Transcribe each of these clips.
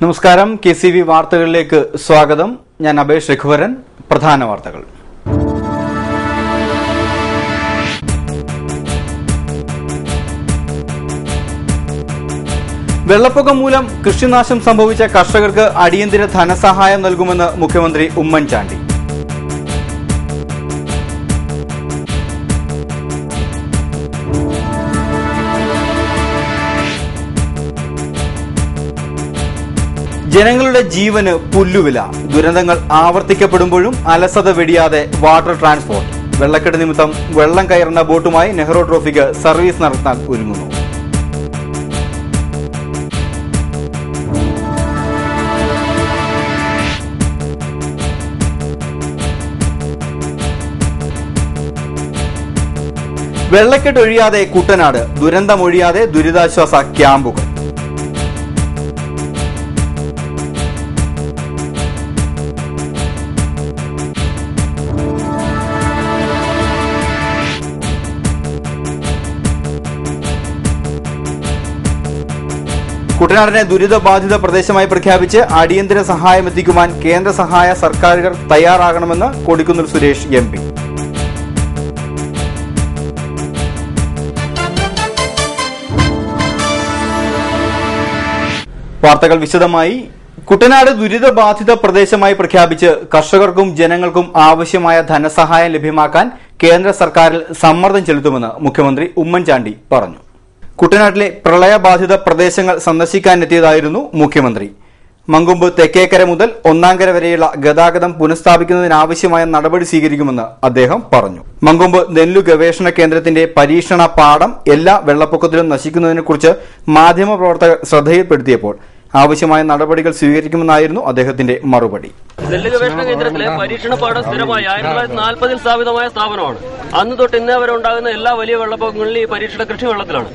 നമസ്കാരം. KCV വാർത്തകളിലേക്ക് സ്വാഗതം. ഞാൻ അബേഷ് രഘുവരൻ. പ്രധാന വാർത്തകൾ. വെള്ളപ്പൊക്കം മൂലം കൃഷിനാശം സംഭവിച്ച കർഷകർക്ക് അടിയന്തര ധനസഹായം നൽകുമെന്ന് മുഖ്യമന്ത്രി ഉമ്മൻചാണ്ടി. ജനങ്ങളുടെ ജീവന് പുല്ലുവില. ദുരന്തങ്ങൾ ആവർത്തിക്കപ്പെടുമ്പോഴും അലസത വെടിയാതെ വാട്ടർ ട്രാൻസ്പോർട്ട്. വെള്ളക്കെട്ട് നിമിത്തം വെള്ളം കയറുന്ന ബോട്ടുമായി നെഹ്റു ട്രോഫിക്ക് സർവീസ് നടത്താൻ ഒരുങ്ങുന്നു. വെള്ളക്കെട്ട് ഒഴിയാതെ കുട്ടനാട്. ദുരന്തമൊഴിയാതെ ദുരിതാശ്വാസ ക്യാമ്പുകൾ. കുട്ടനാടിനെ ദുരിതബാധിത പ്രദേശമായി പ്രഖ്യാപിച്ച് അടിയന്തര സഹായം എത്തിക്കുവാൻ കേന്ദ്ര സഹായ സർക്കാരുകൾ തയ്യാറാകണമെന്ന് കൊടിക്കുന്നിൽ സുരേഷ് MP. വാർത്തകൾ വിശദമായി. കുട്ടനാട് ദുരിതബാധിത പ്രദേശമായി പ്രഖ്യാപിച്ച് കർഷകർക്കും ജനങ്ങൾക്കും ആവശ്യമായ ധനസഹായം ലഭ്യമാക്കാൻ കേന്ദ്ര സർക്കാരിൽ സമ്മർദ്ദം ചെലുത്തുമെന്ന് മുഖ്യമന്ത്രി ഉമ്മൻചാണ്ടി പറഞ്ഞു. കുട്ടനാട്ടിലെ പ്രളയബാധിത പ്രദേശങ്ങൾ സന്ദർശിക്കാനെത്തിയതായിരുന്നു മുഖ്യമന്ത്രി. മങ്കൊമ്പ് തെക്കേക്കര മുതൽ ഒന്നാംകര വരെയുള്ള ഗതാഗതം പുനഃസ്ഥാപിക്കുന്നതിനാവശ്യമായ നടപടി സ്വീകരിക്കുമെന്ന് അദ്ദേഹം പറഞ്ഞു. മങ്കൊമ്പ് നെല്ലു ഗവേഷണ കേന്ദ്രത്തിന്റെ പരീക്ഷണ പാടം എല്ലാ വെള്ളപ്പൊക്കത്തിലും നശിക്കുന്നതിനെക്കുറിച്ച് മാധ്യമപ്രവർത്തകർ ശ്രദ്ധയിൽപ്പെടുത്തിയപ്പോൾ ആവശ്യമായ നടപടികൾ സ്വീകരിക്കുമെന്നായിരുന്നു അദ്ദേഹത്തിന്റെ മറുപടി. നെല്ല് ഗവേഷണ കേന്ദ്രത്തിലെ പരീക്ഷണ പാടം സ്ഥിരമായി 1940 സ്ഥാപിതമായ സ്ഥാപനമാണ്. അന്ന് തൊട്ട് ഇന്നേ വരെ ഉണ്ടാകുന്ന എല്ലാ വലിയ വെള്ളപ്പൊക്കങ്ങളിലും ഈ പരീക്ഷണ കൃഷി വെള്ളത്തിലാണ്.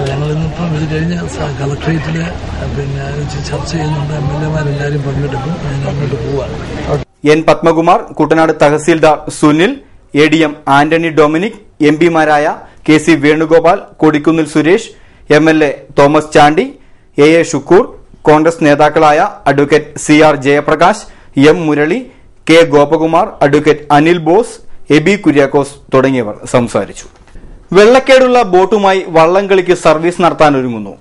ഞങ്ങളിന്നിപ്പം ഇത് കഴിഞ്ഞ് കളക്ട്രേറ്റില് ചർച്ച ചെയ്യുന്നുണ്ട്. MLA-മാരെല്ലാവരും പങ്കെടുക്കും. അങ്ങോട്ട് പോവാൻ N. പത്മകുമാർ, കുട്ടനാട് തഹസീൽദാർ സുനിൽ, ADM ആന്റണി ഡൊമിനിക്, MP-മാരായ KC Venugopal, Kodikunnil Suresh, MLA Thomas Chandy, AA Shukoor, Congress നേതാക്കളായ advocate CR Jayaprakash, M. Murali, K. Gopakumar, advocate Anil Bose, Aby Kuriakose തുടങ്ങിയവർ സംസാരിച്ചു. വെള്ളക്കേടുള്ള ബോട്ടുമായി വള്ളംകളിക്ക് സർവീസ് നടത്താനൊരുങ്ങുന്നു.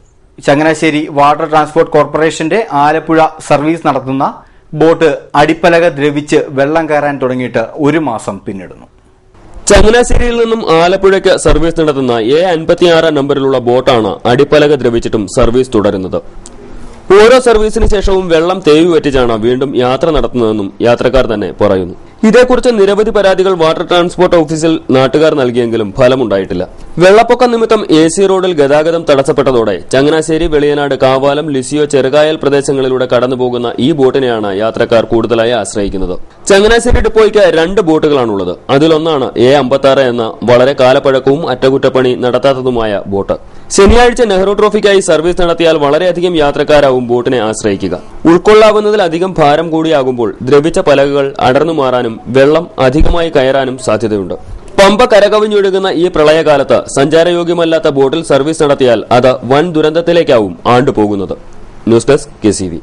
ചങ്ങനാശ്ശേരി വാട്ടർ ട്രാൻസ്പോർട്ട് കോർപ്പറേഷന്റെ ആലപ്പുഴ സർവീസ് നടത്തുന്ന ബോട്ട് അടിപ്പലക ദ്രവിച്ച് വെള്ളം കയറാൻ തുടങ്ങിയിട്ട് 1 മാസം പിന്നിടുന്നു. ചങ്ങനാശ്ശേരിയിൽ നിന്നും ആലപ്പുഴയ്ക്ക് സർവീസ് നടത്തുന്ന A56 നമ്പറിലുള്ള ബോട്ടാണ് അടിപ്പലക ദ്രവിച്ചിട്ടും സർവീസ് തുടരുന്നത്. ഓരോ സർവീസിന് ശേഷവും വെള്ളം തേയുവറ്റിച്ചാണ് വീണ്ടും യാത്ര നടത്തുന്നതെന്നും യാത്രക്കാർ തന്നെ പറയുന്നു. ഇതേക്കുറിച്ച് നിരവധി പരാതികൾ വാട്ടർ ട്രാൻസ്പോർട്ട് ഓഫീസിൽ നാട്ടുകാർ നൽകിയെങ്കിലും ഫലമുണ്ടായിട്ടില്ല. വെള്ളപ്പൊക്കം നിമിത്തം AC റോഡിൽ ഗതാഗതം തടസ്സപ്പെട്ടതോടെ ചങ്ങനാശ്ശേരി, വെളിയനാട്, കാവാലം, ലിസിയോ, ചെറുകായൽ പ്രദേശങ്ങളിലൂടെ കടന്നുപോകുന്ന ഈ ബോട്ടിനെയാണ് യാത്രക്കാർ കൂടുതലായി ആശ്രയിക്കുന്നത്. ചങ്ങനാശ്ശേരി ഡിപ്പോയ്ക്ക് 2 ബോട്ടുകളാണുള്ളത്. അതിലൊന്നാണ് A56 എന്ന വളരെ കാലപ്പഴക്കവും അറ്റകുറ്റപ്പണി നടത്താത്തതുമായ ബോട്ട്. ശനിയാഴ്ച നെഹ്റു ട്രോഫിക്കായി സർവീസ് നടത്തിയാൽ വളരെയധികം യാത്രക്കാരാവും ബോട്ടിനെ ആശ്രയിക്കുക. ഉൾക്കൊള്ളാവുന്നതിലധികം ഭാരം കൂടിയാകുമ്പോൾ ദ്രവിച്ച പലകകൾ അടർന്നു മാറാനും വെള്ളം അധികമായി കയറാനും സാധ്യതയുണ്ട്. പമ്പ കരകവിഞ്ഞൊഴുകുന്ന ഈ പ്രളയകാലത്ത് സഞ്ചാരയോഗ്യമല്ലാത്ത ബോട്ടിൽ സർവീസ് നടത്തിയാൽ അത് വൻ ദുരന്തത്തിലേക്കാവും ആണ്ടുപോകുന്നത്. News desk KCV.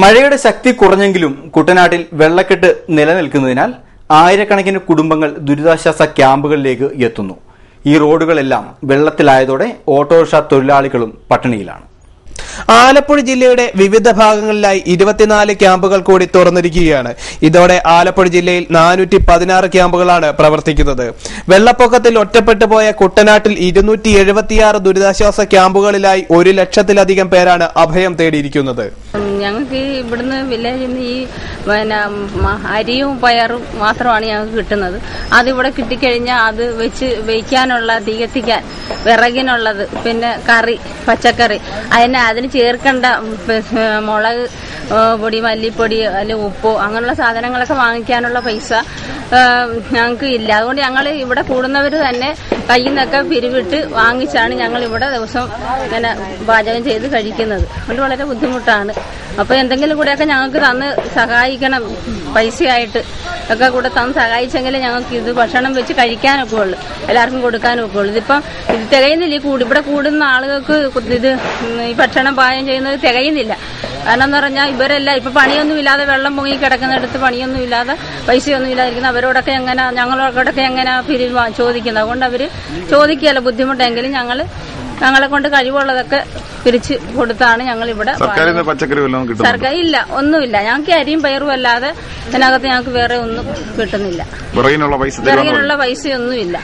മഴയുടെ ശക്തി കുറഞ്ഞെങ്കിലും കുട്ടനാട്ടിൽ വെള്ളക്കെട്ട് നിലനിൽക്കുന്നതിനാൽ ആയിരക്കണക്കിന് കുടുംബങ്ങൾ ദുരിതാശ്വാസ ക്യാമ്പുകളിലേക്ക് എത്തുന്നു. ഈ റോഡുകളെല്ലാം വെള്ളത്തിലായതോടെ ഓട്ടോറിക്ഷ തൊഴിലാളികളും പട്ടിണിയിലാണ്. ആലപ്പുഴ ജില്ലയുടെ വിവിധ ഭാഗങ്ങളിലായി 24 ക്യാമ്പുകൾ കൂടി തുറന്നിരിക്കുകയാണ്. ഇതോടെ ആലപ്പുഴ ജില്ലയിൽ 416 ക്യാമ്പുകളാണ് പ്രവർത്തിക്കുന്നത്. വെള്ളപ്പൊക്കത്തിൽ ഒറ്റപ്പെട്ടു പോയ കുട്ടനാട്ടിൽ 276 ദുരിതാശ്വാസ ക്യാമ്പുകളിലായി 1 ലക്ഷത്തിലധികം പേരാണ് അഭയം തേടിയിരിക്കുന്നത്. ഞങ്ങൾക്ക് ഇവിടുന്ന് വില്ലേജിൽ നിന്ന് ഈ അരിയും പയറും മാത്രമാണ് ഞങ്ങൾക്ക് കിട്ടുന്നത്. അതിവിടെ കിട്ടിക്കഴിഞ്ഞാൽ അത് വെക്കാനുള്ള തീ കത്തിക്കാൻ വിറകിനുള്ളത്, പിന്നെ കറി, പച്ചക്കറി, അതിന് ചേർക്കേണ്ട മുളക് പൊടി, മല്ലിപ്പൊടി, അല്ലെങ്കിൽ ഉപ്പോ അങ്ങനെയുള്ള സാധനങ്ങളൊക്കെ വാങ്ങിക്കാനുള്ള പൈസ ഞങ്ങൾക്ക് ഇല്ല. അതുകൊണ്ട് ഞങ്ങൾ ഇവിടെ കൂടുന്നവർ തന്നെ കയ്യിൽ നിന്നൊക്കെ പിരിവിട്ട് വാങ്ങിച്ചാണ് ഞങ്ങൾ ഇവിടെ ദിവസം ഇങ്ങനെ പാചകം ചെയ്ത് കഴിക്കുന്നത്. അതുകൊണ്ട് വളരെ ബുദ്ധിമുട്ടാണ്. അപ്പോൾ എന്തെങ്കിലും കൂടെയൊക്കെ ഞങ്ങൾക്ക് തന്ന് സഹായിക്കണം, പൈസയായിട്ട് ഒക്കെ കൂടെ തന്ന് സഹായിച്ചെങ്കിൽ ഞങ്ങൾക്ക് ഇത് ഭക്ഷണം വെച്ച് കഴിക്കാനൊക്കെ ഉള്ളു, എല്ലാവർക്കും കൊടുക്കാനൊക്കെ ഉള്ളു. ഇതിപ്പം ഇത് തികയുന്നില്ല. ഇവിടെ കൂടുന്ന ആളുകൾക്ക് ഇത് ഈ ഭക്ഷണം പാചകം ചെയ്യുന്നത് തികയുന്നില്ല. കാരണം എന്ന് പറഞ്ഞാൽ ഇവരെല്ലാം ഇപ്പൊ പണിയൊന്നുമില്ലാതെ വെള്ളം പൊങ്ങി കിടക്കുന്നിടത്ത് പണിയൊന്നുമില്ലാതെ പൈസയൊന്നും ഇല്ലാതിരിക്കുന്ന അവരോടൊക്കെ എങ്ങനെ ഞങ്ങളോടൊക്കെ എങ്ങനെ പിരിവ് ചോദിക്കുന്നത്. അതുകൊണ്ട് അവര് ചോദിക്കുകയല്ല, ബുദ്ധിമുട്ടെങ്കിലും ഞങ്ങളെ കൊണ്ട് കഴിവുള്ളതൊക്കെ പിരിച്ച് കൊടുത്താണ് ഞങ്ങൾ ഇവിടെ. സർക്കാർ ഇല്ല, ഒന്നുമില്ല. ഞങ്ങൾക്ക് അരിയും പയറും അല്ലാതെ ഇതിനകത്ത് ഞങ്ങൾക്ക് വേറെ ഒന്നും കിട്ടുന്നില്ല. വിറകിനുള്ള പൈസയൊന്നുമില്ല.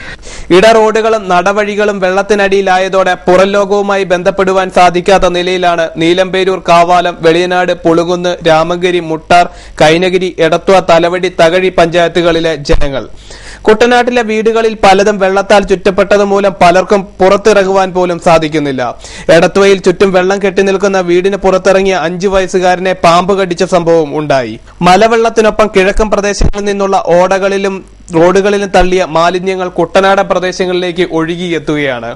ഇട റോഡുകളും നടവഴികളും വെള്ളത്തിനടിയിലായതോടെ പുറം ലോകവുമായി ബന്ധപ്പെടുവാൻ സാധിക്കാത്ത നിലയിലാണ് നീലമ്പേരൂർ, കാവാലം, വെളിയനാട്, പുളുകുന്ന്, രാമഗിരി, മുട്ടാർ, കൈനഗിരി, എടത്വ, തലവടി, തകഴി പഞ്ചായത്തുകളിലെ ജനങ്ങൾ. കുട്ടനാട്ടിലെ വീടുകളിൽ പലതും വെള്ളത്താൽ ചുറ്റപ്പെട്ടതുമൂലം പലർക്കും പുറത്തിറങ്ങുവാൻ പോലും സാധിക്കുന്നില്ല. എടത്വയിൽ ചുറ്റും വെള്ളം കെട്ടിനിൽക്കുന്ന വീടിന് പുറത്തിറങ്ങിയ 5 വയസ്സുകാരനെ പാമ്പ് കടിച്ച സംഭവം ഉണ്ടായി. മലവെള്ളത്തിനൊപ്പം കിഴക്കൻ പ്രദേശങ്ങളിൽ നിന്നുള്ള ഓടകളിലും റോഡുകളിലും തള്ളിയ മാലിന്യങ്ങൾ കുട്ടനാടൻ പ്രദേശങ്ങളിലേക്ക് ഒഴുകിയെത്തുകയാണ്.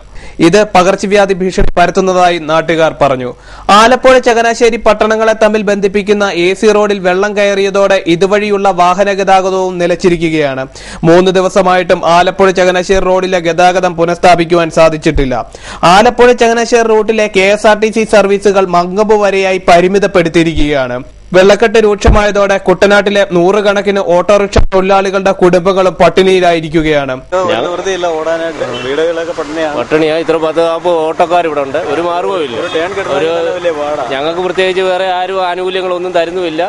ഇത് പകർച്ചവ്യാധി ഭീഷണി പരത്തുന്നതായി നാട്ടുകാർ പറഞ്ഞു. ആലപ്പുഴ, ചങ്ങനാശ്ശേരി പട്ടണങ്ങളെ തമ്മിൽ ബന്ധിപ്പിക്കുന്ന AC റോഡിൽ വെള്ളം കയറിയതോടെ ഇതുവഴിയുള്ള വാഹന ഗതാഗതവും നിലച്ചിരിക്കുകയാണ്. 3 ദിവസമായിട്ടും ആലപ്പുഴ ചങ്ങനാശ്ശേരി റോഡിലെ ഗതാഗതം പുനഃസ്ഥാപിക്കുവാൻ സാധിച്ചിട്ടില്ല. ആലപ്പുഴ ചങ്ങനാശ്ശേരി റൂട്ടിലെ KSRTC സർവീസുകൾ മങ്കമ്പ് വരെയായി പരിമിതപ്പെടുത്തിയിരിക്കുകയാണ്. വെള്ളക്കെട്ട് രൂക്ഷമായതോടെ കുട്ടനാട്ടിലെ 100 കണക്കിന് ഓട്ടോറിക്ഷ തൊഴിലാളികളുടെ കുടുംബങ്ങളും പട്ടിണിയിലായിരിക്കുകയാണ്. പട്ടിണിയാ. ഇത്ര 10 ഓട്ടോക്കാർ ഇവിടെ ഉണ്ട്. ഒരു മാർഗവും ഇല്ല. ഞങ്ങൾക്ക് പ്രത്യേകിച്ച് വേറെ ആരും ആനുകൂല്യങ്ങളൊന്നും തരുന്നുമില്ല.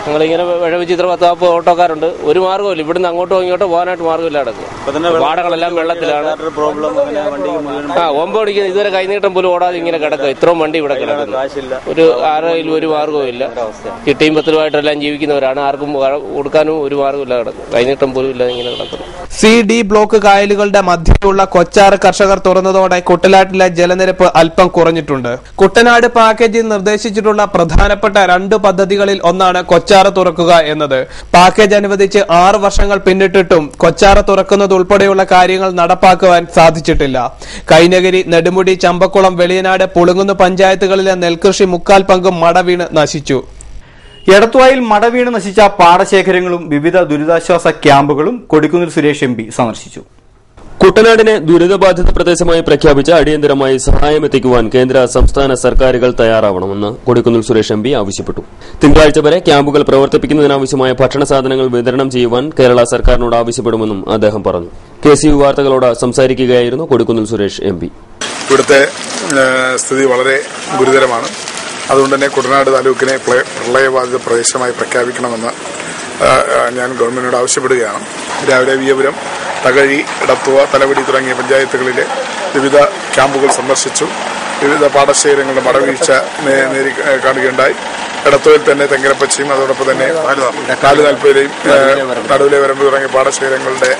ഞങ്ങളിങ്ങനെ വിഴവിച്ച് ഇത്ര 10 ഓട്ടോക്കാരുണ്ട്. ഒരു മാർഗമില്ല. ഇവിടുന്ന് അങ്ങോട്ടോ ഇങ്ങോട്ടോ പോകാനായിട്ട് മാർഗമില്ല. കിടക്കും പാടങ്ങളെല്ലാം വെള്ളത്തിലാണ്. 9 മണിക്ക് ഇതുവരെ കൈനീട്ടം പോലും ഓടാതെ ഇങ്ങനെ കിടക്കുക. ഇത്രയും വണ്ടി ഇവിടെ കിടക്കുന്നു. ഒരു ആരെങ്കിലും ഒരു മാർഗവും ഇല്ല. ചിട്ടിയും 10 രൂപയായിട്ടെല്ലാം ജീവിക്കുന്നവരാണ്. ആർക്കും കൊടുക്കാനും ഒരു മാർഗമില്ല. കിടക്കും കൈനീട്ടം പോലും ഇല്ല. ഇങ്ങനെ കിടക്കുന്നു. CD ബ്ലോക്ക് കായലുകളുടെ മധ്യത്തിലുള്ള കൊച്ചാറ് കർഷകർ തുറന്നതോടെ കുട്ടനാട്ടിലെ ജലനിരപ്പ് അല്പം കുറഞ്ഞിട്ടുണ്ട്. കുട്ടനാട് പാക്കേജിൽ നിർദ്ദേശിച്ചിട്ടുള്ള പ്രധാനപ്പെട്ട 2 പദ്ധതികളിൽ ഒന്നാണ് കൊച്ചാറ് തുറക്കുക എന്നത്. പാക്കേജ് അനുവദിച്ച് 6 വർഷങ്ങൾ പിന്നിട്ടിട്ടും കൊച്ചാറ് തുറക്കുന്നതുൾപ്പെടെയുള്ള കാര്യങ്ങൾ നടപ്പാക്കുവാൻ സാധിച്ചിട്ടില്ല. കൈനഗിരി, നെടുമുടി, ചമ്പക്കുളം, വെളിയനാട്, പുളുങ്ങുന്ന് പഞ്ചായത്തുകളിലെ നെൽകൃഷി 3/4 പങ്കും മടവീണ് നശിച്ചു. എടത്വായിൽ മടവീണ് നശിച്ച പാടശേഖരങ്ങളും വിവിധ ദുരിതാശ്വാസ ക്യാമ്പുകളും കൊടിക്കുന്നിൽ സുരേഷ് MP സന്ദർശിച്ചു. കുട്ടനാടിനെ ദുരിതബാധിത പ്രദേശമായി പ്രഖ്യാപിച്ച അടിയന്തരമായി സഹായമെത്തിക്കുവാൻ കേന്ദ്ര സംസ്ഥാന സർക്കാരുകൾ തയ്യാറാവണമെന്ന് കൊടിക്കുന്നിൽ സുരേഷ് MP ആവശ്യപ്പെട്ടു. തിങ്കളാഴ്ച വരെ ക്യാമ്പുകൾ പ്രവർത്തിപ്പിക്കുന്നതിനാവശ്യമായ ഭക്ഷണ സാധനങ്ങൾ വിതരണം ചെയ്യുവാൻ കേരള സർക്കാരിനോട് ആവശ്യപ്പെടുമെന്നും അദ്ദേഹം പറഞ്ഞു. KCU വാർത്തകളോട് സംസാരിക്കുകയായിരുന്നു കൊടിക്കുന്നിൽ സുരേഷ് MP. ഇവിടുത്തെ സ്ഥിതി വളരെ ഗുരുതരമാണ്. അതുകൊണ്ട് തന്നെ കുട്ടനാട് താലൂക്കിനെ പ്രളയബാധിത പ്രദേശമായി പ്രഖ്യാപിക്കണമെന്ന് ഞാൻ ഗവൺമെന്റിനോട് ആവശ്യപ്പെടുകയാണ്. രാവിലെ വിയപുരം, തകഴി, എടത്വ, തലവടി തുടങ്ങിയ പഞ്ചായത്തുകളിലെ വിവിധ ക്യാമ്പുകൾ സന്ദർശിച്ചു. വിവിധ പാടശേഖരങ്ങളുടെ മടവീഴ്ച കാണുകയുണ്ടായി. എടത്വയിൽ തന്നെ തെങ്കരപ്പച്ചയും അതോടൊപ്പം തന്നെ 440ലെയും നടുവിലെ വരമ്പ് തുടങ്ങിയ പാടശേഖരങ്ങളുടെ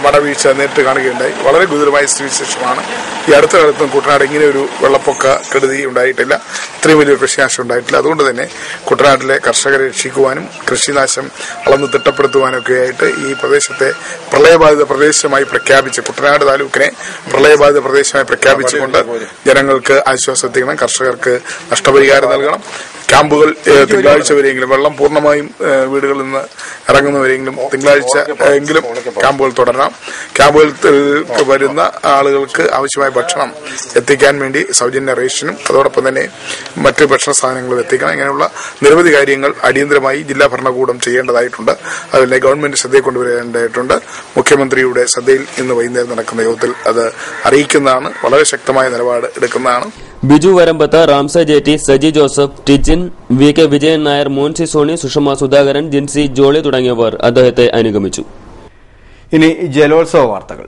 മടവീഴ്ച നേരിട്ട് കാണുകയുണ്ടായി. വളരെ ഗുരുതരമായ സ്ഥിതിവിശേഷമാണ്. ഈ അടുത്ത കാലത്തും കുട്ടനാട് ഇങ്ങനെ ഒരു വെള്ളപ്പൊക്ക കെടുതി ഉണ്ടായിട്ടില്ല. ഇത്രയും വലിയൊരു കൃഷിനാശം ഉണ്ടായിട്ടില്ല. അതുകൊണ്ട് തന്നെ കുട്ടനാട്ടിലെ കർഷകരെ രക്ഷിക്കുവാനും കൃഷിനാശം അളന്ന് തിട്ടപ്പെടുത്തുവാനും ഒക്കെയായിട്ട് ഈ പ്രദേശത്തെ പ്രളയബാധിത പ്രദേശമായി പ്രഖ്യാപിച്ച് കുട്ടനാട് താലൂക്കിനെ പ്രളയബാധിത പ്രദേശമായി പ്രഖ്യാപിച്ചുകൊണ്ട് ജനങ്ങൾക്ക് ആശ്വാസം എത്തിക്കണം. കർഷകർക്ക് നഷ്ടപരിഹാരം നൽകണം. ക്യാമ്പുകൾ തിങ്കളാഴ്ച വരെയെങ്കിലും വെള്ളം പൂർണ്ണമായും വീടുകളിൽ നിന്ന് ഇറങ്ങുന്നവരെങ്കിലും തിങ്കളാഴ്ച എങ്കിലും ക്യാമ്പുകൾ തുടരണം. ക്യാമ്പുകളിൽ വരുന്ന ആളുകൾക്ക് ആവശ്യമായ ഭക്ഷണം എത്തിക്കാൻ വേണ്ടി സൗജന്യ റേഷനും അതോടൊപ്പം തന്നെ മറ്റ് ഭക്ഷണ സാധനങ്ങളും എത്തിക്കണം. ഇങ്ങനെയുള്ള നിരവധി കാര്യങ്ങൾ അടിയന്തരമായി ജില്ലാ ഭരണകൂടം ചെയ്യേണ്ടതായിട്ടുണ്ട്. അതുപോലെ ഗവൺമെന്റ് ശ്രദ്ധയിൽ കൊണ്ടുവരേണ്ടതായിട്ടുണ്ട്. മുഖ്യമന്ത്രിയുടെ ശ്രദ്ധയിൽ ഇന്ന് വൈകുന്നേരം നടക്കുന്ന യോഗത്തിൽ അത് അറിയിക്കുന്നതാണ്. വളരെ ശക്തമായ നിലപാട് എടുക്കുന്നതാണ്. ബിജു വരമ്പത്ത്, റാംസ ജേറ്റി, സജി ജോസഫ്, ടിജിൻ, VK വിജയൻ നായർ, മോൻസി സോണി, സുഷമ സുധാകരൻ, ജിൻസി ജോളി തുടങ്ങിയവർ അദ്ദേഹത്തെ അനുഗമിച്ചു. ഇനി ജലോത്സവ വാർത്തകൾ.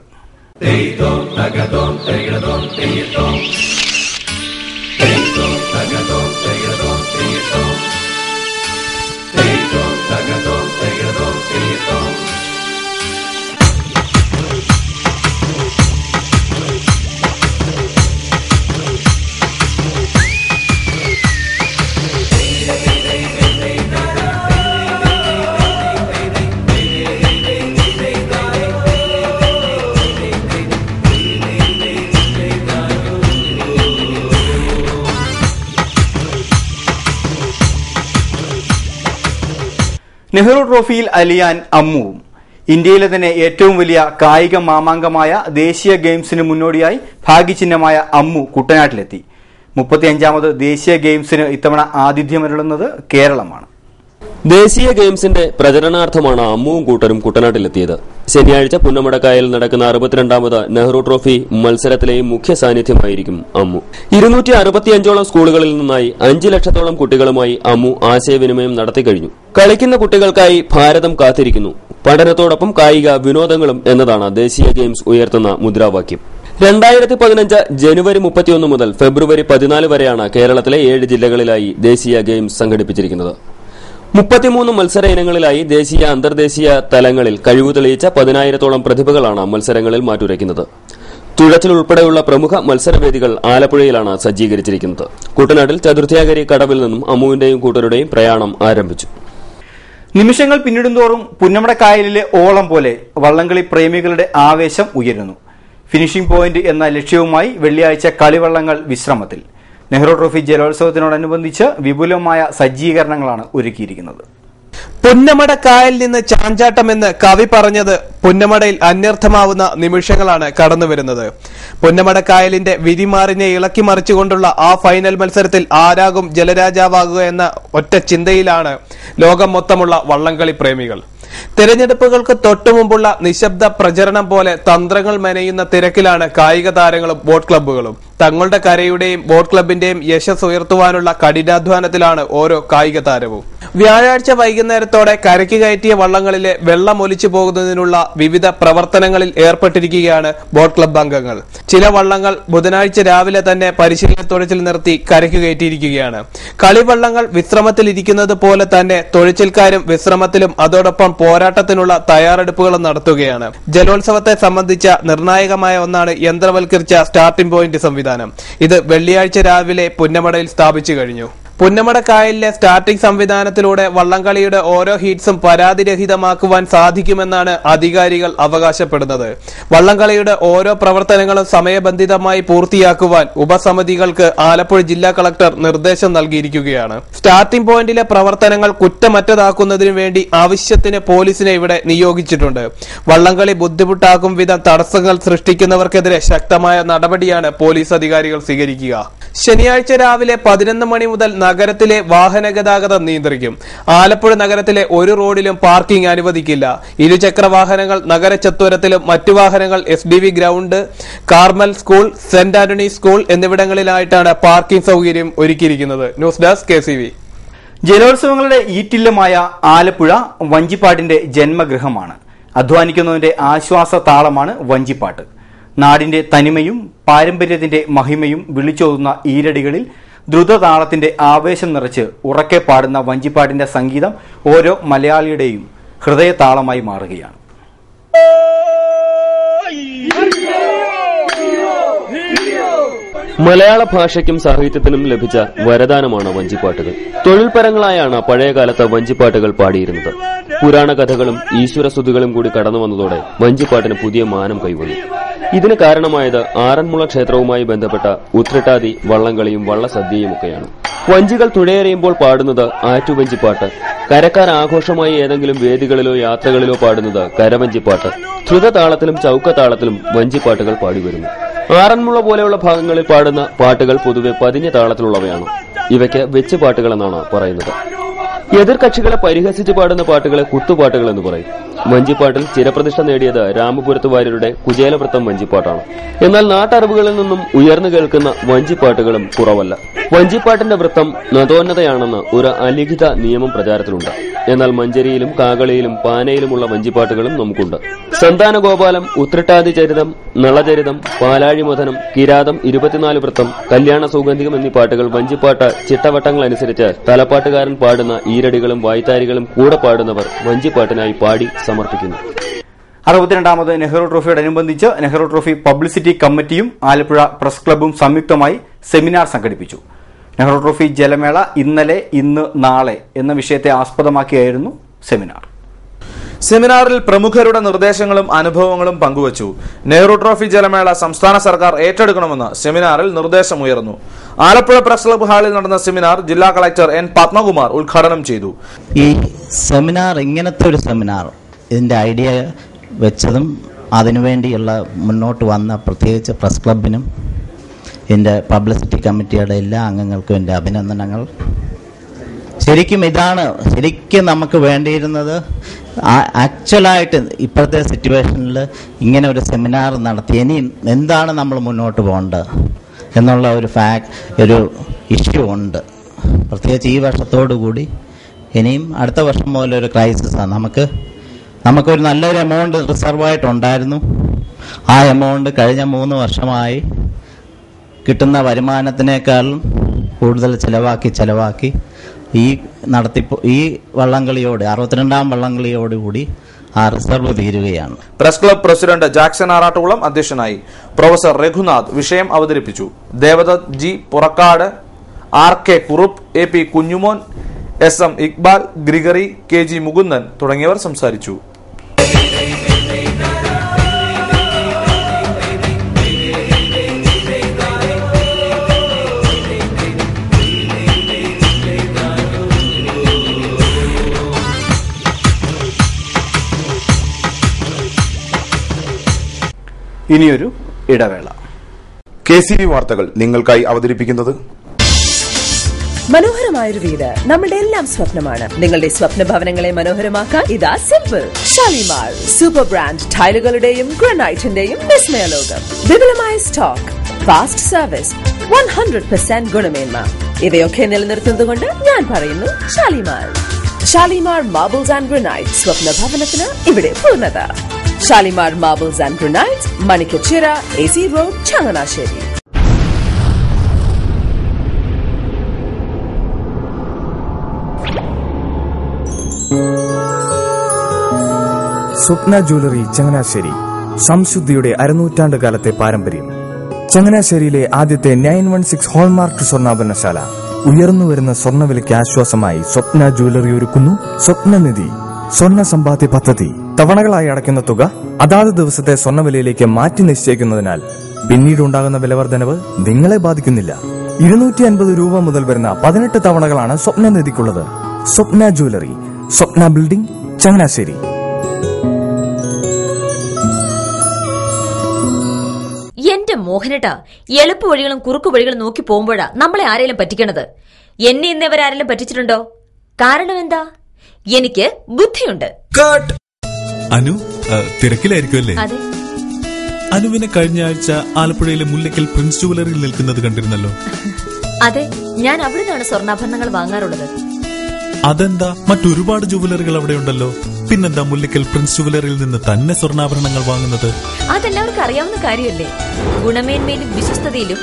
നെഹ്റു ട്രോഫിയിൽ അലിയാൻ അമ്മുവും. ഇന്ത്യയിലെ തന്നെ ഏറ്റവും വലിയ കായിക മാമാങ്കമായ ദേശീയ ഗെയിംസിന് മുന്നോടിയായി ഭാഗ്യചിഹ്നമായ അമ്മു കുട്ടനാട്ടിലെത്തി. 35ാമത് ദേശീയ ഗെയിംസിന് ഇത്തവണ ആതിഥ്യമരുളുന്നത് കേരളമാണ്. ദേശീയ ഗെയിംസിന്റെ പ്രചരണാർത്ഥമാണ് അമ്മുവും കൂട്ടരും കുട്ടനാട്ടിലെത്തിയത്. ശനിയാഴ്ച പുന്നമടക്കായൽ നടക്കുന്ന 62ാമത് നെഹ്റു ട്രോഫി മത്സരത്തിലെയും മുഖ്യ സാന്നിധ്യമായിരിക്കും അമ്മു. 265ഓളം സ്കൂളുകളിൽ നിന്നായി 5 ലക്ഷത്തോളം കുട്ടികളുമായി അമ്മു ആശയവിനിമയം നടത്തിക്കഴിഞ്ഞു. കളിക്കുന്ന കുട്ടികൾക്കായി ഭാരതം കാത്തിരിക്കുന്നു, പഠനത്തോടൊപ്പം കായിക വിനോദങ്ങളും എന്നതാണ് ദേശീയ ഗെയിംസ് ഉയർത്തുന്ന മുദ്രാവാക്യം. 2015 ജനുവരി 31 മുതൽ ഫെബ്രുവരി 14 വരെയാണ് കേരളത്തിലെ 7 ജില്ലകളിലായി ദേശീയ ഗെയിംസ് സംഘടിപ്പിച്ചിരിക്കുന്നത്. 33 മത്സര ഇനങ്ങളിലായി ദേശീയ അന്തർദേശീയ തലങ്ങളിൽ കഴിവ് തെളിയിച്ച 10,000-ഓളം പ്രതിഭകളാണ് മത്സരങ്ങളിൽ മാറ്റുരയ്ക്കുന്നത്. തുഴച്ചിൽ ഉൾപ്പെടെയുള്ള പ്രമുഖ മത്സരവേദികൾ ആലപ്പുഴയിലാണ് സജ്ജീകരിച്ചിരിക്കുന്നത്. കുട്ടനാട്ടിൽ ചതുർത്ഥ്യാകരി കടവിൽ നിന്നും അമ്മുവിന്റെയും കൂട്ടരുടെയും പ്രയാണം ആരംഭിച്ചു. നിമിഷങ്ങൾ പിന്നിടുന്തോറും പുന്നമടക്കായലിലെ ഓളം പോലെ വള്ളംകളി പ്രേമികളുടെ ആവേശം ഉയരുന്നു. ഫിനിഷിംഗ് പോയിന്റ് എന്ന ലക്ഷ്യവുമായി വെള്ളിയാഴ്ച കളിവള്ളങ്ങൾ വിശ്രമത്തിൽ. നെഹ്റു ട്രോഫി ജലോത്സവത്തിനോടനുബന്ധിച്ച് വിപുലമായ സജ്ജീകരണങ്ങളാണ് ഒരുക്കിയിരിക്കുന്നത്. പുന്നമടക്കായൽ നിന്ന് ചാഞ്ചാട്ടമെന്ന് കവി പറഞ്ഞത് പുന്നമടയിൽ അന്വർത്ഥമാവുന്ന നിമിഷങ്ങളാണ് കടന്നുവരുന്നത്. പുന്നമടക്കായലിന്റെ വിരിമാറിനെ ഇളക്കി മറിച്ചുകൊണ്ടുള്ള ആ ഫൈനൽ മത്സരത്തിൽ ആരാകും ജലരാജാവാകുക എന്ന ഒറ്റ ചിന്തയിലാണ് ലോകം മൊത്തമുള്ള വള്ളംകളി പ്രേമികൾ. തെരഞ്ഞെടുപ്പുകൾക്ക് തൊട്ടുമുമ്പുള്ള നിശബ്ദ പ്രചരണം പോലെ തന്ത്രങ്ങൾ മെനയുന്ന തിരക്കിലാണ് കായിക താരങ്ങളും ബോട്ട് ക്ലബ്ബുകളും. തങ്ങളുടെ കരയുടെയും ബോട്ട് ക്ലബിന്റെയും യശസ് ഉയർത്തുവാനുള്ള കഠിനാധ്വാനത്തിലാണ് ഓരോ കായിക താരവും. വ്യാഴാഴ്ച വൈകുന്നേരത്തോടെ കരയ്ക്ക് കയറ്റിയ വള്ളങ്ങളിലെ വെള്ളം ഒലിച്ചു പോകുന്നതിനുള്ള വിവിധ പ്രവർത്തനങ്ങളിൽ ഏർപ്പെട്ടിരിക്കുകയാണ് ബോട്ട് ക്ലബ്ബ് അംഗങ്ങൾ. ചില വള്ളങ്ങൾ ബുധനാഴ്ച രാവിലെ തന്നെ പരിശീലന തുഴച്ചിൽ നിർത്തി കരയ്ക്ക് കയറ്റിയിരിക്കുകയാണ്. കളിവള്ളങ്ങൾ വിശ്രമത്തിലിരിക്കുന്നത് പോലെ തന്നെ തുഴച്ചിൽക്കാരും വിശ്രമത്തിലും അതോടൊപ്പം പോരാട്ടത്തിനുള്ള തയ്യാറെടുപ്പുകളും നടത്തുകയാണ്. ജലോത്സവത്തെ സംബന്ധിച്ച നിർണായകമായ ഒന്നാണ് യന്ത്രവൽക്കരിച്ച സ്റ്റാർട്ടിംഗ് പോയിന്റ് സംവിധാനം. ഇത് വെള്ളിയാഴ്ച രാവിലെ പുന്നമടയിൽ സ്ഥാപിച്ചു കഴിഞ്ഞു. പുന്നമടക്കായലിലെ സ്റ്റാർട്ടിംഗ് സംവിധാനത്തിലൂടെ വള്ളംകളിയുടെ ഓരോ ഹീറ്റ്സും പരാതിരഹിതമാക്കുവാൻ സാധിക്കുമെന്നാണ് അധികാരികൾ അവകാശപ്പെടുന്നത്. വള്ളംകളിയുടെ ഓരോ പ്രവർത്തനങ്ങളും സമയബന്ധിതമായി പൂർത്തിയാക്കുവാൻ ഉപസമിതികൾക്ക് ആലപ്പുഴ ജില്ലാ കളക്ടർ നിർദ്ദേശം നൽകിയിരിക്കുകയാണ്. സ്റ്റാർട്ടിംഗ് പോയിന്റിലെ പ്രവർത്തനങ്ങൾ കുറ്റമറ്റതാക്കുന്നതിനു വേണ്ടി ആവശ്യത്തിന് പോലീസിനെ ഇവിടെ നിയോഗിച്ചിട്ടുണ്ട്. വള്ളംകളി ബുദ്ധിമുട്ടാക്കും വിധം തടസ്സങ്ങൾ സൃഷ്ടിക്കുന്നവർക്കെതിരെ ശക്തമായ നടപടിയാണ് പോലീസ് അധികാരികൾ സ്വീകരിക്കുക. ശനിയാഴ്ച രാവിലെ 11 മണി മുതൽ നഗരത്തിലെ വാഹന ഗതാഗതം നിയന്ത്രിക്കും. ആലപ്പുഴ നഗരത്തിലെ ഒരു റോഡിലും പാർക്കിംഗ് അനുവദിക്കില്ല. ഇരുചക്ര വാഹനങ്ങൾ നഗര ചത്വരത്തിലും മറ്റു വാഹനങ്ങൾ SDV ground, Carmel school, saint Antony school എന്നിവിടങ്ങളിലായിട്ടാണ് പാർക്കിംഗ് സൗകര്യം ഒരുക്കിയിരിക്കുന്നത്. News desk KCV. ജലോത്സവങ്ങളുടെ ഈറ്റില്ലമായ ആലപ്പുഴ വഞ്ചിപ്പാട്ടിന്റെ ജന്മഗൃഹമാണ്. അധ്വാനിക്കുന്നതിന്റെ ആശ്വാസ താളമാണ് വഞ്ചിപ്പാട്ട്. നാടിന്റെ തനിമയും പാരമ്പര്യത്തിന്റെ മഹിമയും വിളിച്ചോതുന്ന ഈരടികളിൽ ദ്രുതതാളത്തിന്റെ ആവേശം നിറച്ച് ഉറക്കെ പാടുന്ന വഞ്ചിപ്പാട്ടിന്റെ സംഗീതം ഓരോ മലയാളിയുടെയും ഹൃദയതാളമായി മാറുകയാണ്. മലയാള ഭാഷയ്ക്കും സാഹിത്യത്തിനും ലഭിച്ച വരദാനമാണ് വഞ്ചിപ്പാട്ടുകൾ. തൊഴിൽപരങ്ങളായാണ് പഴയകാലത്ത് വഞ്ചിപ്പാട്ടുകൾ പാടിയിരുന്നത്. പുരാണ കഥകളും ഈശ്വരസ്തുതികളും കൂടി കടന്നു വന്നതോടെ വഞ്ചിപ്പാട്ടിന് പുതിയ മാനം കൈവന്നു. ഇതിന് കാരണമായത് ആറന്മുള ക്ഷേത്രവുമായി ബന്ധപ്പെട്ട ഉത്രട്ടാതി, വള്ളംകളിയും വള്ളസദ്യയുമൊക്കെയാണ്. വഞ്ചികൾ തുഴയെറിയുമ്പോൾ പാടുന്നത് ആറ്റുവഞ്ചിപ്പാട്ട്, കരക്കാർ ആഘോഷമായി ഏതെങ്കിലും വേദികളിലോ യാത്രകളിലോ പാടുന്നത് കരവഞ്ചിപ്പാട്ട്. ദ്രുതതാളത്തിലും ചൌക്കത്താളത്തിലും വഞ്ചിപ്പാട്ടുകൾ പാടിവരുന്നു. ആറന്മുള പോലെയുള്ള ഭാഗങ്ങളിൽ പാടുന്ന പാട്ടുകൾ പൊതുവെ പതിഞ്ഞ താളത്തിലുള്ളവയാണ്. ഇവയ്ക്ക് വെച്ചുപാട്ടുകൾ എന്നാണ് പറയുന്നത്. എതിർകക്ഷികളെ പരിഹസിച്ച് പാടുന്ന പാട്ടുകളെ കുത്തുപാട്ടുകൾ എന്ന് പറയും. വഞ്ചിപ്പാട്ടിൽ ചിരപ്രതിഷ്ഠ നേടിയത് രാമപുരത്ത് വാര്യരുടെ കുചേലവൃത്തം വഞ്ചിപ്പാട്ടാണ്. എന്നാൽ നാട്ടറിവുകളിൽ നിന്നും ഉയർന്നു കേൾക്കുന്ന വഞ്ചിപ്പാട്ടുകളും കുറവല്ല. വഞ്ചിപ്പാട്ടിന്റെ വൃത്തം നതോന്നതയാണെന്ന് ഒരു അലിഖിത നിയമം പ്രചാരത്തിലുണ്ട്. എന്നാൽ മഞ്ചരിയിലും കാകളിയിലും പാനയിലുമുള്ള വഞ്ചിപ്പാട്ടുകളും നമുക്കുണ്ട്. സന്താനഗോപാലം, ഉത്രട്ടാതി ചരിതം, നളചരിതം, പാലാഴിമഥനം, കിരാതം, 24 വൃത്തം, കല്യാണ സൗഗന്ധികം എന്നീ പാട്ടുകൾ വഞ്ചിപ്പാട്ട് ചിട്ടവട്ടങ്ങളനുസരിച്ച് തലപ്പാട്ടുകാരൻ പാടുന്ന ഈരടികളും വായ്ത്താരികളും കൂടെ പാടുന്നവർ വഞ്ചിപ്പാട്ടിനായി പാടി സമർപ്പിക്കുന്നു. 62ാമത് നെഹ്റു ട്രോഫിയോടനുബന്ധിച്ച് നെഹ്റു ട്രോഫി പബ്ലിസിറ്റി കമ്മിറ്റിയും ആലപ്പുഴ പ്രസ് ക്ലബ്ബും സംയുക്തമായി സെമിനാർ സംഘടിപ്പിച്ചു. നെഹ്റു ട്രോഫി ജലമേള ഇന്നലെ, ഇന്ന്, നാളെ എന്ന വിഷയത്തെ ആസ്പദമാക്കിയായിരുന്നു സെമിനാർ. സെമിനാറിൽ പ്രമുഖരുടെ നിർദ്ദേശങ്ങളും അനുഭവങ്ങളും പങ്കുവച്ചു. നെഹ്റു ട്രോഫി ജലമേള സംസ്ഥാന സർക്കാർ ഏറ്റെടുക്കണമെന്ന് സെമിനാറിൽ നിർദ്ദേശമുയർന്നു. ആലപ്പുഴ പ്രസ് ക്ലബ്ബ് ഹാളിൽ നടന്ന സെമിനാർ ജില്ലാ കളക്ടർ എൻ പത്മകുമാർ ഉദ്ഘാടനം ചെയ്തു. ഈ സെമിനാർ ഇങ്ങനത്തെ ഒരു സെമിനാർ ഇതിന്റെ ഐഡിയ വെച്ചതും അതിനുവേണ്ടിയുള്ള മുന്നോട്ട് വന്ന പ്രത്യേകിച്ച് പ്രസ് ക്ലബിനും ഇതിന്റെ പബ്ലിസിറ്റി കമ്മിറ്റിയുടെ എല്ലാ അംഗങ്ങൾക്കും എൻ്റെ അഭിനന്ദനങ്ങൾ. ശരിക്കും നമുക്ക് വേണ്ടിയിരുന്നത്. ആക്ച്വലായിട്ട് ഇപ്പോഴത്തെ സിറ്റുവേഷനിൽ ഇങ്ങനെ ഒരു സെമിനാർ നടത്തി ഇനി എന്താണ് നമ്മൾ മുന്നോട്ട് പോകേണ്ടത് എന്നുള്ള ഒരു ഇഷ്യൂ ഉണ്ട്. പ്രത്യേകിച്ച് ഈ വർഷത്തോടു കൂടി ഇനിയും അടുത്ത വർഷം മുതൽ ഒരു ക്രൈസിസാണ്. നമുക്കൊരു നല്ലൊരു എമൗണ്ട് റിസർവായിട്ടുണ്ടായിരുന്നു. ആ എമൗണ്ട് കഴിഞ്ഞ 3 വർഷമായി കിട്ടുന്ന വരുമാനത്തിനേക്കാളും കൂടുതൽ ചിലവാക്കി ഈ വള്ളംകളിയോട് 62ാം വള്ളംകളിയോടുകൂടി ആ റിസർവ് തീരുകയാണ്. Press club president Jackson Arattukulam അധ്യക്ഷനായി. പ്രൊഫസർ രഘുനാഥ് വിഷയം അവതരിപ്പിച്ചു. Devadath G Purakkad, RK Kurup, AP Kunjumon, SM Iqbal, Gregory, KG Mukundan തുടങ്ങിയവർ സംസാരിച്ചു. ഇനിയൊരു ഇടവേള. KCV വാർത്തകൾ നിങ്ങൾക്കായി അവതരിപ്പിക്കുന്നത് മനോഹരമായൊരു വീട് നമ്മുടെ എല്ലാം സ്വപ്നമാണ്. നിങ്ങളുടെ സ്വപ്ന ഭവനങ്ങളെ മനോഹരമാക്കാൻ ഇതാ സിമ്പിൾ. ഷാലിമാർ സൂപ്പർ ബ്രാൻഡ് ടൈലുകളുടെയും ഗ്രാനൈറ്റിന്റെയും വിസ്മയ ലോകം. വിപുലമായ സ്റ്റോക്ക്, ഫാസ്റ്റ് സർവീസ്, 100% ഗുണമേന്മ ഇവയൊക്കെ നിലനിർത്തുന്നതുകൊണ്ട് ഞാൻ പറയുന്നു ഷാലിമാർ മാർബിൾസ് ആൻഡ് ഗ്രാനൈറ്റ്. സ്വപ്ന ഭവനത്തിന് ഇവിടെ പൂർണ്ണത. Shalimar marbles and granite, Manikkachira, AC road, Changanassery. Swapna jewellery Changanassery. സംശുദ്ധിയുടെ അരനൂറ്റാണ്ട് കാലത്തെ പാരമ്പര്യം. ചങ്ങനാശ്ശേരിയിലെ ആദ്യത്തെ 916 ഹോൾമാർക്ക് സ്വർണ്ണാഭരണശാല. ഉയർന്നുവരുന്ന സ്വർണ്ണവിലയ്ക്ക് ആശ്വാസമായി സ്വപ്ന ജ്വല്ലറി ഒരുക്കുന്നു സ്വപ്നനിധി സ്വർണ്ണ സമ്പാദ്യ പദ്ധതി. തവണകളായി അടയ്ക്കുന്ന തുക അതാത് ദിവസത്തെ സ്വർണ്ണവിലയിലേക്ക് മാറ്റി നിശ്ചയിക്കുന്നതിനാൽ പിന്നീട് ഉണ്ടാകുന്ന വിലവർദ്ധനവ് നിങ്ങളെ ബാധിക്കുന്നില്ല. 250 രൂപ മുതൽ വരുന്ന 18 തവണകളാണ് സ്വപ്നനിധിക്കുള്ളത്. സ്വപ്ന ജ്വല്ലറി, സ്വപ്ന ബിൽഡിംഗ്, ചങ്ങനാശ്ശേരി. എന്റെ മോഹനേട്ടാ, എളുപ്പ വഴികളും കുറുക്കു വഴികളും നോക്കി പോകുമ്പോഴാ നമ്മളെ ആരെങ്കിലും പറ്റിക്കണത്. എന്നെ ഇന്നവരാരെങ്കിലും പറ്റിച്ചിട്ടുണ്ടോ? കാരണം എന്താ? എനിക്ക് ബുദ്ധിയുണ്ട്. അനു തിരക്കിലായിരിക്കുമല്ലേ? അനുവിനെ കഴിഞ്ഞ ആഴ്ച ആലപ്പുഴയിലെ മുല്ലയ്ക്കൽ പ്രിൻസ് ജുവലറിയിൽ നിൽക്കുന്നത് കണ്ടിരുന്നല്ലോ. അതെ, ഞാൻ അവിടെ നിന്നാണ് സ്വർണ്ണാഭരണങ്ങൾ വാങ്ങാറുള്ളത്. അതെന്താ, മറ്റൊരുപാട് ജുവലറികൾ അവിടെ ഉണ്ടല്ലോ. പിന്നെന്താ മുല്ലയ്ക്കൽ പ്രിൻസ് ജുവലറിയിൽ നിന്ന് തന്നെ സ്വർണ്ണാഭരണങ്ങൾ വാങ്ങുന്നത്? അതെല്ലാവർക്കും അറിയാവുന്ന കാര്യമല്ലേ. ഗുണമേന്മയിലും വിശ്വസ്തതയിലും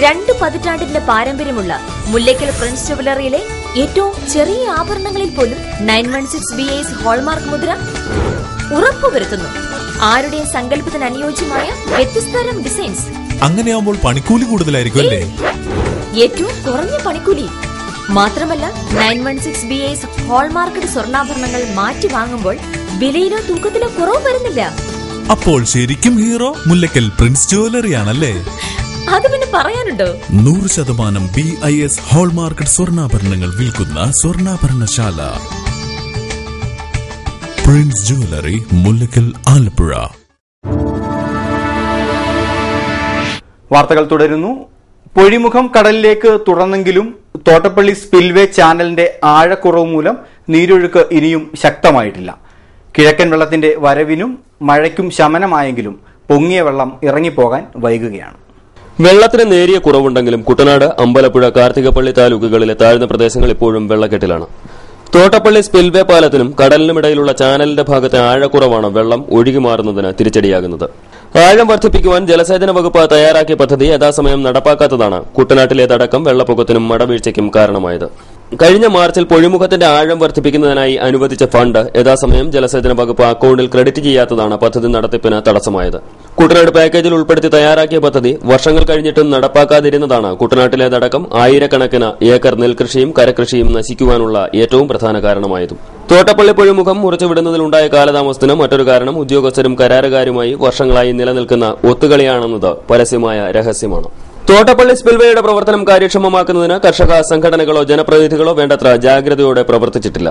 2 പതിറ്റാണ്ടിന്റെ പാരമ്പര്യമുള്ള മുല്ലയ്ക്കൽ പ്രിൻസ് ജുവലറിയിലെ ഏറ്റവും ചെറിയ ആഭരണങ്ങളിൽ പോലും 916 BIS ഹോൾമാർക്ക് മുദ്ര ഉറപ്പുവരുത്തുന്നു. ആരുടെയും സങ്കല്പത്തിന് അനുയോജ്യമായ വ്യത്യസ്തതരം ഡിസൈൻസ്. അങ്ങനെയാവുമ്പോൾ പണിക്കൂലി കൂടുതലായിരിക്കും അല്ലേ? ഏറ്റവും കുറഞ്ഞ പണിക്കൂലി. മാത്രമല്ല 916 BIS ഹോൾമാർക്കറ്റ് സ്വർണ്ണാഭരണങ്ങൾ മാറ്റി വാങ്ങുമ്പോൾ വിലയിലോ തൂക്കത്തിലോ കുറവ് വരുന്നില്ല. അപ്പോൾ ശരിക്കും ഹീറോ മുല്ലയ്ക്കൽ പ്രിൻസ് ജുവലറിയാണല്ലേ? അത് പിന്നെ പറയാനുണ്ടോ? 100% BIS ഹോൾമാർക്കറ്റ് സ്വർണ്ണാഭരണങ്ങൾ വിൽക്കുന്ന സ്വർണ്ണാഭരണശാല പ്രിൻസ് ജുവലറി, മുല്ലയ്ക്കൽ, ആലപ്പുഴ. വാർത്തകൾ തുടരുന്നു. പൊഴിമുഖം കടലിലേക്ക് തുടർന്നെങ്കിലും തോട്ടപ്പള്ളി സ്പിൽവേ ചാനലിന്റെ ആഴക്കുറവ് മൂലം നീരൊഴുക്ക് ഇനിയും ശക്തമായിട്ടില്ല. കിഴക്കൻ വെള്ളത്തിന്റെ വരവിനും മഴയ്ക്കും ശമനമായെങ്കിലും പൊങ്ങിയ വെള്ളം ഇറങ്ങിപ്പോകാൻ വൈകുകയാണ്. വെള്ളത്തിന് നേരിയ കുറവുണ്ടെങ്കിലും കുട്ടനാട്, അമ്പലപ്പുഴ, കാർത്തികപ്പള്ളി താലൂക്കുകളിലെ താഴ്ന്ന പ്രദേശങ്ങൾ ഇപ്പോഴും വെള്ളക്കെട്ടിലാണ്. തോട്ടപ്പള്ളി സ്പിൽവേ പാലത്തിനും കടലിനുമിടയിലുള്ള ചാനലിന്റെ ഭാഗത്തെ ആഴക്കുറവാണ് വെള്ളം ഒഴുകി മാറുന്നതിന് തിരിച്ചടിയാകുന്നത്. ആഴം വർദ്ധിപ്പിക്കുവാൻ ജലസേചന വകുപ്പ് തയ്യാറാക്കിയ പദ്ധതി യഥാസമയം നടപ്പാക്കാത്തതാണ് കുട്ടനാട്ടിലേതടക്കം വെള്ളപ്പൊക്കത്തിനും മടവീഴ്ചയ്ക്കും കാരണമായത്. കഴിഞ്ഞ മാർച്ചിൽ പൊഴിമുഖത്തിന്റെ ആഴം വർദ്ധിപ്പിക്കുന്നതിനായി അനുവദിച്ച ഫണ്ട് യഥാസമയം ജലസേചന വകുപ്പ് അക്കൌണ്ടിൽ ക്രെഡിറ്റ് ചെയ്യാത്തതാണ് പദ്ധതി നടത്തിപ്പിന് തടസ്സമായത്. കുട്ടനാട് പാക്കേജിൽ ഉൾപ്പെടുത്തി തയ്യാറാക്കിയ പദ്ധതി വർഷങ്ങൾ കഴിഞ്ഞിട്ടും നടപ്പാക്കാതിരുന്നതാണ് കുട്ടനാട്ടിലേതടക്കം ആയിരക്കണക്കിന് ഏക്കർ നെൽകൃഷിയും കരകൃഷിയും നശിക്കുവാനുള്ള ഏറ്റവും പ്രധാന കാരണമായത്. തോട്ടപ്പള്ളി പുഴമുഖം മുറിച്ചുവിടുന്നതിലുണ്ടായ കാലതാമസത്തിന് മറ്റൊരു കാരണം ഉദ്യോഗസ്ഥരും കരാറുകാരുമായി വർഷങ്ങളായി നിലനിൽക്കുന്ന ഒത്തുകളിയാണെന്നത് പരസ്യമായ രഹസ്യമാണ്. തോട്ടപ്പള്ളി സ്പിൽവേയുടെ പ്രവർത്തനം കാര്യക്ഷമമാക്കുന്നതിന് കർഷക സംഘടനകളോ ജനപ്രതിനിധികളോ വേണ്ടത്ര ജാഗ്രതയോടെ പ്രവർത്തിച്ചിട്ടില്ല.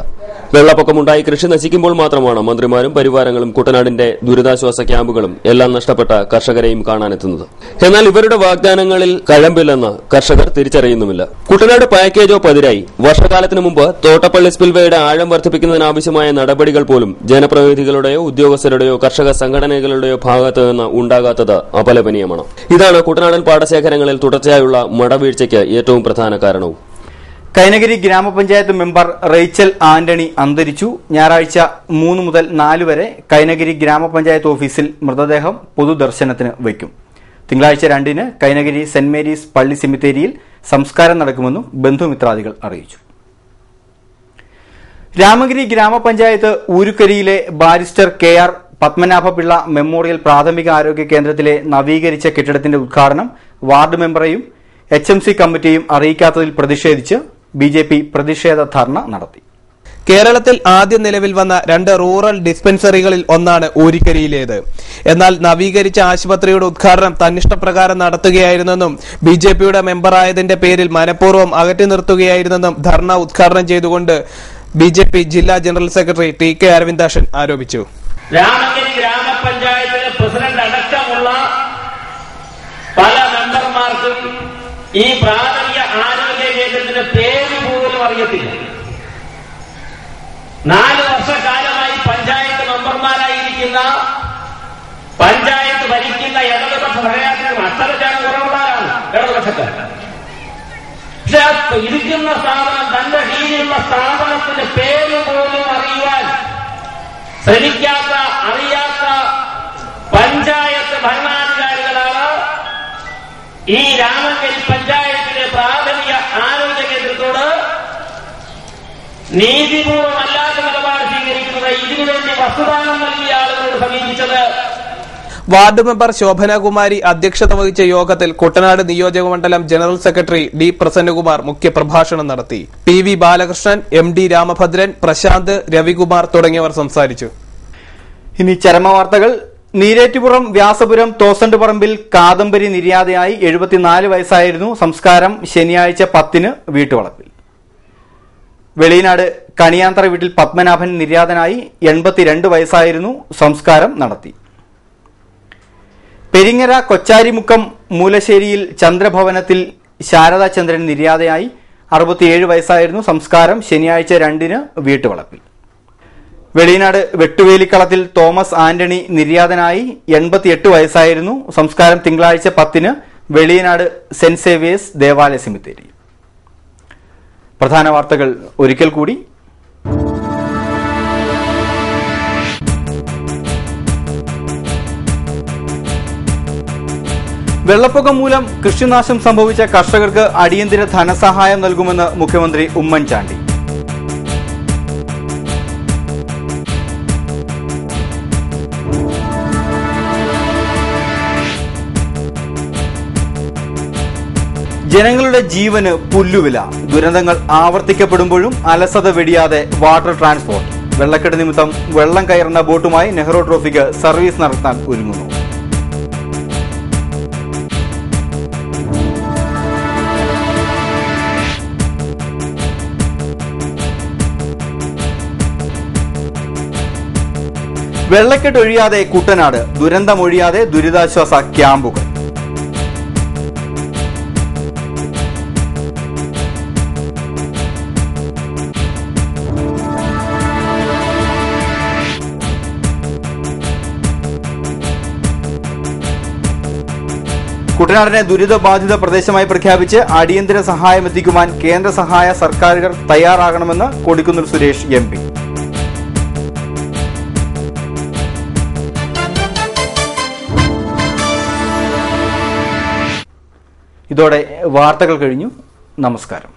വെള്ളപ്പൊക്കമുണ്ടായി കൃഷി നശിക്കുമ്പോൾ മാത്രമാണ് മന്ത്രിമാരും പരിവാരങ്ങളും കുട്ടനാടിന്റെ ദുരിതാശ്വാസ ക്യാമ്പുകളും എല്ലാം നഷ്ടപ്പെട്ട കർഷകരെയും കാണാനെത്തുന്നത്. എന്നാൽ ഇവരുടെ വാഗ്ദാനങ്ങളിൽ കഴമ്പില്ലെന്ന് കർഷകർ തിരിച്ചറിയുന്നുമില്ല. കുട്ടനാട് പാക്കേജോ പതിരായി വർഷകാലത്തിന് മുമ്പ് തോട്ടപ്പള്ളി സ്പിൽവേയുടെ ആഴം വർദ്ധിപ്പിക്കുന്നതിനാവശ്യമായ നടപടികൾ പോലും ജനപ്രതിനിധികളുടെയോ ഉദ്യോഗസ്ഥരുടെയോ കർഷക സംഘടനകളുടെയോ ഭാഗത്തു നിന്ന് ഉണ്ടാകാത്തത് അപലപനീയമാണ്. ഇതാണ് കുട്ടനാടൻ പാടശേഖരങ്ങൾ തുടർച്ചയായുള്ള മടവീഴ്ചയ്ക്ക് ഏറ്റവും പ്രധാന കാരണവും. കൈനഗിരി ഗ്രാമപഞ്ചായത്ത് മെമ്പർ റേച്ചൽ ആന്റണി അന്തരിച്ചു. ഞായറാഴ്ച 3 മുതൽ 4 വരെ കൈനഗിരി ഗ്രാമപഞ്ചായത്ത് ഓഫീസിൽ മൃതദേഹം പൊതുദർശനത്തിന് വയ്ക്കും. തിങ്കളാഴ്ച 2-ന് കൈനഗിരി സെന്റ് മേരീസ് പള്ളി സെമിത്തേരിയിൽ സംസ്കാരം നടക്കുമെന്നും ബന്ധുമിത്രാദികൾ അറിയിച്ചു. രാമഗിരി ഗ്രാമപഞ്ചായത്ത് ഊരുക്കരിയിലെ ബാരിസ്റ്റർ KR പത്മനാഭപിള്ള മെമ്മോറിയൽ പ്രാഥമിക ആരോഗ്യ കേന്ദ്രത്തിലെ നവീകരിച്ച കെട്ടിടത്തിന്റെ ഉദ്ഘാടനം വാർഡ് മെമ്പറെയും HMC കമ്മിറ്റിയും അറിയിക്കാത്തതിൽ പ്രതിഷേധിച്ച് BJP പ്രതിഷേധ ധർണ നടത്തി. കേരളത്തിൽ ആദ്യം നിലവിൽ വന്ന 2 റൂറൽ ഡിസ്പെൻസറികളിൽ ഒന്നാണ് ഊരിക്കരിയിലേത്. എന്നാൽ നവീകരിച്ച ആശുപത്രിയുടെ ഉദ്ഘാടനം തന്നിഷ്ടപ്രകാരം നടത്തുകയായിരുന്നെന്നും BJPയുടെ മെമ്പറായതിന്റെ പേരിൽ മനഃപൂർവ്വം അകറ്റി നിർത്തുകയായിരുന്നെന്നും ധർണ ഉദ്ഘാടനം ചെയ്തുകൊണ്ട് BJP ജില്ലാ ജനറൽ സെക്രട്ടറി TK അരവിന്ദാക്ഷൻ ആരോപിച്ചു. രാമഗിരി ഗ്രാമപഞ്ചായത്തിലെ പ്രസിഡന്റ് അടക്കമുള്ള പല മെമ്പർമാർക്കും ഈ പ്രാഥമിക ആരോഗ്യ കേന്ദ്രത്തിന്റെ പേര് പോലും അറിയത്തില്ല. 4 വർഷക്കാലമായി പഞ്ചായത്ത് മെമ്പർമാരായിരിക്കുന്ന പഞ്ചായത്ത് ഭരിക്കുന്ന ഇടതുപക്ഷ ഭരണത്തിന് അക്ഷരജ്ഞാനം കുറവുള്ളവരാണ് ഇടതുപക്ഷക്കാർ. പക്ഷെ ഇരിക്കുന്ന സ്ഥാപനം, തന്റെ കീഴിലുള്ള സ്ഥാപനത്തിന്റെ പേര് പോലും അറിയുവാൻ ശ്രമിക്കാത്ത, അറിയാത്ത പഞ്ചായത്ത് ഭരണാധികാരികളാണ് ഈ രാമഗിരി പഞ്ചായത്തിലെ പ്രാഥമിക ആരോഗ്യ കേന്ദ്രത്തോട് നീതിപൂർവമല്ലാത്ത നിലപാട് സ്വീകരിക്കുന്നത്. ഇതിനുവേണ്ടി വസ്തുദാനം നൽകിയ ആളുകളോട് സമീപിച്ചത്. വാർഡ് മെമ്പർ ശോഭനകുമാരി അധ്യക്ഷത വഹിച്ച യോഗത്തിൽ കുട്ടനാട് നിയോജകമണ്ഡലം ജനറൽ സെക്രട്ടറി D പ്രസന്നകുമാർ മുഖ്യപ്രഭാഷണം നടത്തി. PV ബാലകൃഷ്ണൻ, MD രാമഭദ്രൻ, പ്രശാന്ത്, രവികുമാർ തുടങ്ങിയവർ സംസാരിച്ചു. ഇനി ചരമവാർത്തകൾ. നീരേറ്റുപുറം വ്യാസപുരം തോസണ്ട് പറമ്പിൽ കാദംബരി നിര്യാതയായി 74 വയസ്സായിരുന്നു. സംസ്കാരം ശനിയാഴ്ച 10-ന് വീട്ടുവളപ്പിൽ. വെളിയനാട് കണിയാന്തറ വീട്ടിൽ പത്മനാഭൻ നിര്യാതനായി 82 വയസ്സായിരുന്നു. സംസ്കാരം നടത്തി. പെരിങ്ങര കൊച്ചാരിമുക്കം മൂലശ്ശേരിയിൽ ചന്ദ്രഭവനത്തിൽ ശാരദാചന്ദ്രൻ നിര്യാതയായി 67 വയസ്സായിരുന്നു. സംസ്കാരം ശനിയാഴ്ച 2-ന് വീട്ടുവളപ്പിൽ. വെളിയനാട് വെട്ടുവേലിക്കളത്തിൽ തോമസ് ആന്റണി നിര്യാതനായി 88 വയസ്സായിരുന്നു. സംസ്കാരം തിങ്കളാഴ്ച 10-ന് വെളിയനാട് സെന്റ് സേവിയേഴ്സ് ദേവാലയ സെമിത്തേരി. പ്രധാന വാർത്തകൾ ഒരിക്കൽ കൂടി. വെള്ളപ്പൊക്കം മൂലം കൃഷിനാശം സംഭവിച്ച കർഷകർക്ക് അടിയന്തര ധനസഹായം നൽകുമെന്ന് മുഖ്യമന്ത്രി ഉമ്മൻചാണ്ടി. ജനങ്ങളുടെ ജീവന് പുല്ലുവില. ദുരന്തങ്ങൾ ആവർത്തിക്കപ്പെടുമ്പോഴും അലസത വെടിയാതെ വാട്ടർ ട്രാൻസ്പോർട്ട്. വെള്ളക്കെട്ട് നിമിത്തം വെള്ളം കയറുന്ന ബോട്ടുമായി നെഹ്റു ട്രോഫിക്ക് സർവീസ് നടത്താൻ ഒരുങ്ങുന്നു. വെള്ളക്കെട്ടൊഴിയാതെ കുട്ടനാട്, ദുരന്തമൊഴിയാതെ ദുരിതാശ്വാസ ക്യാമ്പുകൾ. കുട്ടനാടിനെ ദുരിതബാധിത പ്രദേശമായി പ്രഖ്യാപിച്ച് അടിയന്തര സഹായം എത്തിക്കുവാൻ കേന്ദ്ര സഹായ സർക്കാരുകൾ തയ്യാറാകണമെന്ന് കൊടിക്കുന്നിൽ സുരേഷ് MP. ഇതോടെ വാർത്തകൾ കഴിഞ്ഞു. നമസ്കാരം.